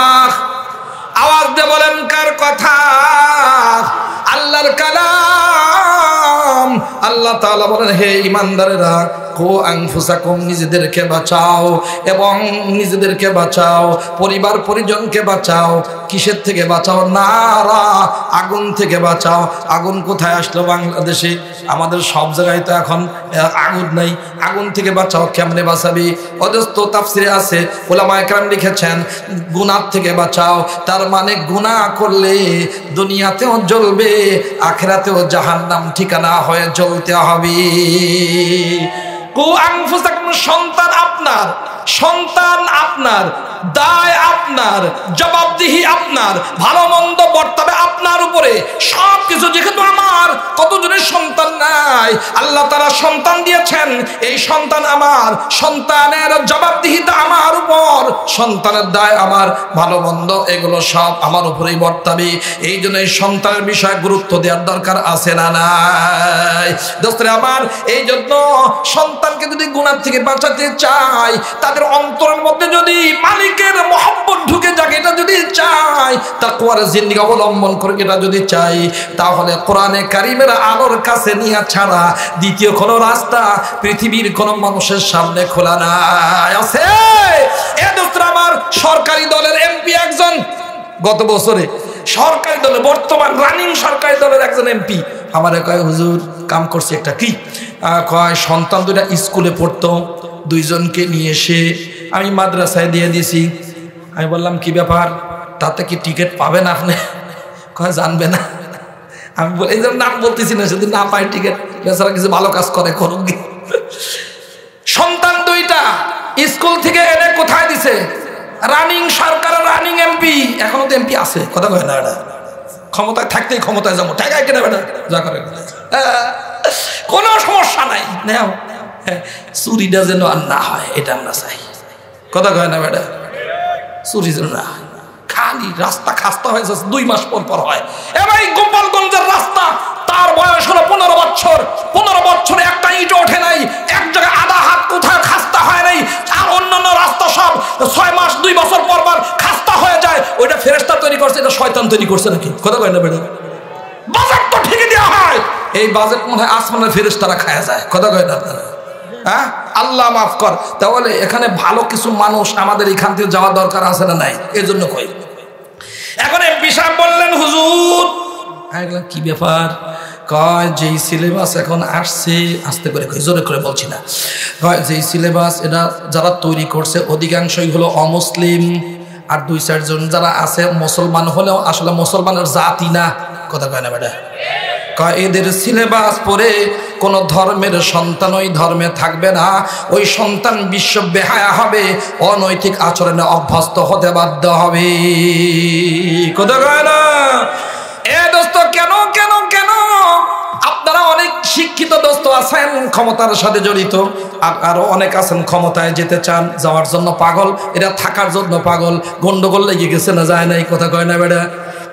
আওয়াজ দিয়ে বলেন কার কথা? আল্লাহর কালাম। আল্লাহ তাআলা বলেন হে ঈমানদারেরা, কু আনফুসাকুম, নিজেদেরকে বাঁচাও এবং নিজেদেরকে বাঁচাও, পরিবার পরিজনকে বাঁচাও। কিসের থেকে বাঁচাও? নারা, আগুন থেকে বাঁচাও। আগুন কোথায় আসলো বাংলাদেশে? আমাদের সব জায়গায় তো এখন আগুন নাই। আগুন থেকে বাঁচাও, কেমনে বাঁচাবি? অজস্র তাফসিরে আছে, উলামায়ে কেরাম লিখেছেন গুনাহ থেকে বাঁচাও। তার মানে গুনাহ করলে দুনিয়াতেও জ্বলবে, আখিরাতেও জাহান্নাম ঠিকানা হয়ে জ্বলতে হবে। কু আনফুসাকুম, সন্তান আপনার, সন্তান আপনার, দায় আপনার, জবাবদিহি আপনার, ভালো মন্দ বর্তাবে আপনার উপরে। সবকিছু যেহেতু আমার, কতজনের সন্তান নাই, আল্লাহ তাআলা সন্তান দিয়েছেন, এই সন্তান আমার, সন্তানের জবাবদিহিতা আমার উপর, সন্তানের দায় আমার, ভালো মন্দ এগুলো সব আমার উপরেই বর্তাবে। এই জন্য এই সন্তানের বিষয়ে গুরুত্ব দেওয়ার দরকার আছে না নাই? দোস্তরে আমার, এই জন্য সন্তানকে যদি গুনাহ থেকে বাঁচাতে চাই, তাদের অন্তরের মধ্যে যদি মালিকের মহব্বত ঢুকে যাক, এটা যদি চাই, তাকওয়ার জিন্দেগি অবলম্বন করে এটা যদি চাই, তাহলে কোরআনে কারিমের আলোর কাছে নিয়ে ছাড়া দ্বিতীয় কোনো রাস্তা পৃথিবীর কোনো মানুষের সামনে খোলা নাই। আছে এ দোস্তরা আমার, সরকারি দলের এমপি একজন, গত বছরে সরকারি দলে বর্তমান রানিং সরকারি দলের একজন এমপি আমারে কয়, হুজুর কাম করছে একটা। কি কয়? সন্তান দুটা স্কুলে পড়তো, দুইজনকে নিয়ে এসে আমি মাদ্রাসায় দিয়ে দিয়েছি। আমি বললাম কি ব্যাপার, তাতে কি টিকিট পাবেন আপনি? কয় জানবে না। আমি এই জন্য নাম বলতেছি না, যদি না পাই টিকিট, বেচারা কিছু ভালো কাজ করে করুক। সন্তান দুইটা স্কুল থেকে এনে কোথায় দিছে? রানিং সরকার, রানিং এমপি, এখনো তো এমপি আছে, কথা কয় না। এটা ক্ষমতায় থাকতেই ক্ষমতায় যাবো, টাকায় কেনা বেটা যা করে, কোনো সমস্যা নাই, নেও। চুরিটা যেন আর না হয় এটা আমরা চাই, কথা কয় না বেটা? চুরি যেন না হয়। খালি রাস্তা খাস্তা হয়েছে 2 মাস পর পর হয়। এবার গোপালগঞ্জের রাস্তা, তার বয়স হলো 15 বছর, 15 বছরে একটা ইট ওঠে নাই, এক জায়গায় আধা হাত কোথায় খাস্তা হয় নাই। আর অন্যান্য রাস্তা সব 6 মাস 2 বছর পর পর খাস্তা হয়ে যায়। ওইটা ফেরেশতা তৈরি করছে, এটা শয়তান তৈরি করছে নাকি? কথা কয় না বেটা? বাজার তো ঠিকই দেওয়া হয়, এই বাজেট মনে হয় আসমানের ফেরেশতারা খায়া যায়, কথা কয় না আপনারা? হ্যাঁ, আল্লাহ মাফ কর। তাহলে এখানে ভালো কিছু মানুষ আমাদের এখান থেকে যাওয়া দরকার আছে না নাই? এই জন্য কই। এখন এমপি সাহেব বললেন, হুজুর কি ব্যাপার? কয় যেই সিলেবাস এখন আসছে, আস্তে করে কই, জোরে করে বলছি না, কয় যেই সিলেবাস এটা যারা তৈরি করছে অধিকাংশই হলো অমুসলিম, আর 2-4 জন যারা আছে মুসলমান হলেও আসলে মুসলমানের জাতি না, কথা কয় না বেটা? কয় এদের সিলেবাস পড়ে কোন ধর্মের সন্তান ওই ধর্মে থাকবে না, ওই সন্তান বিশ্ব বেহায়া হবে, অনৈতিক আচরণে অভ্যস্ত হতে বাধ্য হবে, কথা কয় না? এ দোস্ত, কেন কেন কেন আপনারা অনেক শিক্ষিত দোস্ত আছেন ক্ষমতার সাথে জড়িত, আর আরো অনেক আছেন ক্ষমতায় যেতে চান, যাওয়ার জন্য পাগল, এরা থাকার জন্য পাগল, গন্ডগোল লেগে গেছে না যায় নাই, কথা কয় না বেটা?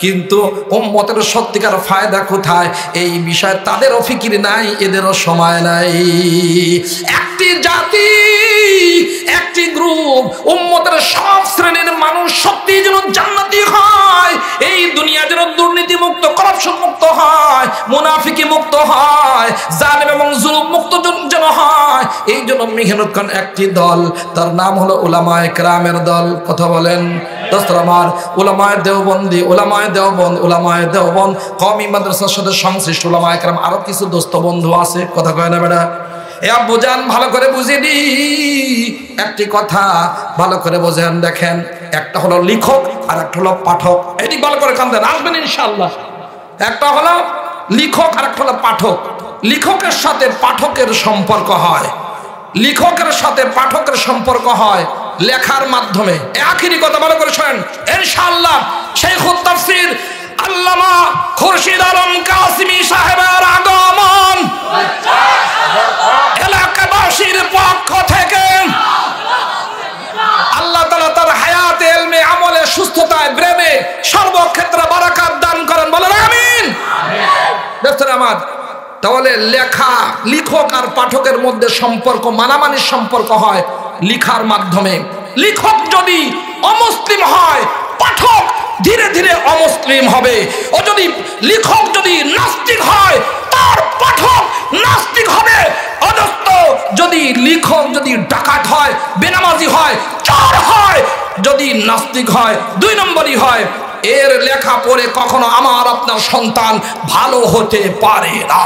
কিন্তু উম্মতের সত্যিকার ফায়দা কোথায় এই বিষয়ে তাদেরও ফিকির নাই, এদেরও সময় নাই। একটি জাতি, একটি গ্রুপ, উম্মতের সব শ্রেণীর মানুষ সত্যি যেন জান্নাতি হয়, এই দুনিয়া যেন দুর্নীতি মুক্ত, করাপশন মুক্ত হয়, মুনাফিকি মুক্ত হয়, জালেম এবং জুলুম মুক্ত যেন হয়, এই জন্য মেহনত করেন একটি দল, তার নাম হলো উলামায়ে কেরামের দল। কথা বলেন দোস্তরা আমার, উলামায়ে দেওবন্দি, উলামায়ে দেওবন্দ, উলামায়ে দেওবন্দ কওমি মাদ্রাসার সাথে সংশ্লিষ্ট উলামায়ে কেরাম, আরো কিছু দোস্ত বন্ধু আছে, কথা কয় না বেটা? এ আব্বু জান ভালো করে বুঝিনি একটি কথা, ভালো করে বোঝেন। দেখেন, একটা হলো লেখক আর একটা হলো পাঠক, এটি ভালো করে কান দেন, আসবেন ইনশাআল্লাহ। একটা হলো লেখক আর একটা হলো পাঠক। লেখকের সাথে পাঠকের সম্পর্ক হয়, লেখকের সাথে পাঠকের সম্পর্ক হয় লেখার মাধ্যমে। আখিরি কথা ভালো করে শোনেন, ইনশাআল্লাহ শাইখুত তাফসীর আল্লামা খুরশিদ আলম কাসিমি সাহেবের আগমন এলাকাবাসীর পক্ষ থেকে আল্লাহ তাআলা তার হায়াতে, ইলমে, আমলে, সুস্থতায়, ব্রেনে সর্বক্ষেত্রে বারাকাত দান করেন, বলেন আমিন। দোস্তরা আমার, তাহলে লেখা, লেখক আর পাঠকের মধ্যে সম্পর্ক, মানামানির সম্পর্ক হয় লেখার মাধ্যমে। লেখক যদি অমুসলিম হয়, পাঠক ধীরে ধীরে অমুসলিম হবে। ও যদি লেখক যদি নাস্তিক হয়, তার পাঠক নাস্তিক হবে। অদস্ত যদি লেখক যদি ডাকাত হয়, বেনামাজি হয়, চোর হয়, যদি নাস্তিক হয়, 2 নম্বরই হয়, এর লেখা পড়ে কখনো আমার আপনার সন্তান ভালো হতে পারে না।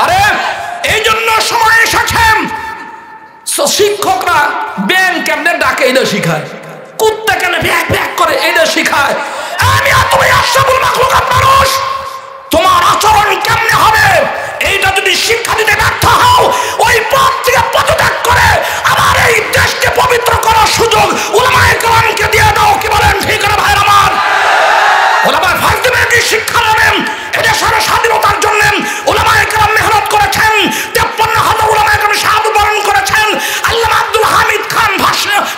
আরে এই জন্য সময় এসেছে শিক্ষকরা ব্যাংক কেমনে ডাকে এটা শিখায়, কুত্তা কেন ব্যাক ব্যাক করে এটা শিখায়। আমি আর তুমি আশরাফুল মাখলুকাত মানুষ, তোমার আচরণ কেমনে হবে এইটা যদি শিক্ষা দিতে ব্যর্থ হও, ওই পথ থেকে পদত্যাগ করে আমার এই দেশকে পবিত্র করার সুযোগ উলামায়ে কেরামকে দিয়ে দাও। কি বলেন ঠিক না ভাইরা আমার? উলামায়ে ফাজলে কি শিক্ষা নেবেন? এদেশের স্বাধীনতার জন্য উলামায়ে কেরাম মেহনত করেছেন, 53,000 উলামায়ে কেরাম শাহাদাত বরণ করেছেন। আল্লামা আব্দুল হামিদ খান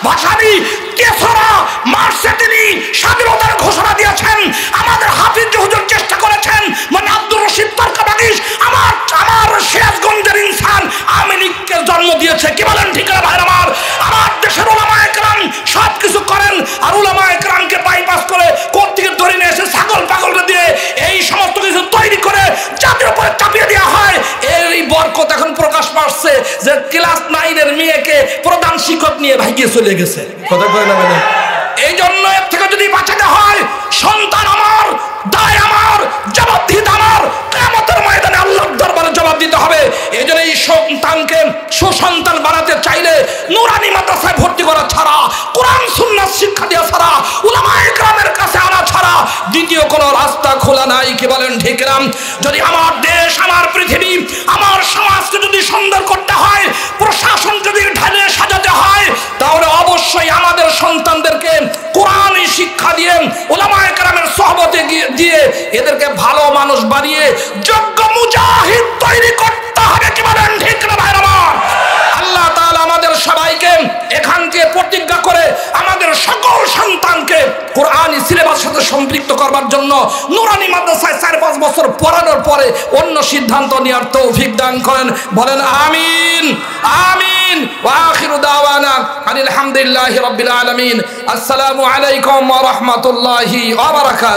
ভাসানী 3রা মার্চে তিনি স্বাধীনতার ঘোষণা দিয়েছেন। আমাদের হাফিজ হুজুর চেষ্টা করেছেন, মানে আব্দুর রশিদ তরকাবাগিশ আমার সিরাজগঞ্জের ইনসান আওয়ামী লীগকে জন্ম দিয়েছে। কি বলেন ঠিক না ভাইরা আমার? আমার দেশের উলামায়ে কেরাম সব কিছু করেন, আর উলামায়ে কেরামকে বাইপাস করে কোর্ট থেকে ধরে নিয়ে এসে ছাগল পাগলকে দিয়ে এই সমস্ত কিছু তৈরি করে জাতির উপরে চাপিয়ে দেওয়া হয়। এই বরকত এখন প্রকাশ পাচ্ছে যে ক্লাস 9-এর মেয়েকে প্রধান শিক্ষক নিয়ে ভাগিয়ে চলে গেছে, কথা কয় না মানে? এই জন্য এর থেকে যদি বাঁচাতে হয়, সন্তান আমার, দায় আমার, জবাবদিহিতা আমার, কিয়ামতের ময়দানে আল্লাহর দরবারে জবাব দিতে হবে। এই জন্য এই সন্তানকে সুসন্তান বানাতে চাইলে নুরানি মাদ্রাসায় ভর্তি করা ছাড়া, কোরআন সুন্নাহ শিক্ষা দেওয়া ছাড়া, উলামায়ে কেরামের কাছে আনা ছাড়া দ্বিতীয় কোনো রাস্তা খোলা নাই। কি বলেন ঠিক না? যদি আমার দেশ, আমার পৃথিবী, আমার সমাজকে যদি সুন্দর করতে হয়, প্রশাসন যদি ঢালে সাজাতে হয়, তাহলে অবশ্যই আমাদের সন্তানদেরকে কোরআনী শিক্ষা দিয়ে, উলামায়ে কেরামের সোহবতে দিয়ে এদেরকে ভালো মানুষ বানিয়ে যোগ্য মুজাহিদ তৈরি করতে হবে। কি বলেন ঠিক না ভাইরা আমার? আল্লাহ তাআলা আমাদের সবাইকে এখানকে প্রতিজ্ঞা করে আমাদের সকল সন্তানকে কোরআনী সিলেবাসের সাথে সম্পৃক্ত করবার জন্য নুরানি মাদ্রাসায় 4-5 বছর পড়ানোর পরে অন্য সিদ্ধান্ত নেওয়ার তৌফিক দান করেন, বলেন আমিন আমিন। ওয়া আখিরু দাওয়ানা আলহামদুলিল্লাহি রাব্বিল আলামিন। আসসালামু আলাইকুম ওয়া রাহমাতুল্লাহি ওয়া বারাকাতুহু।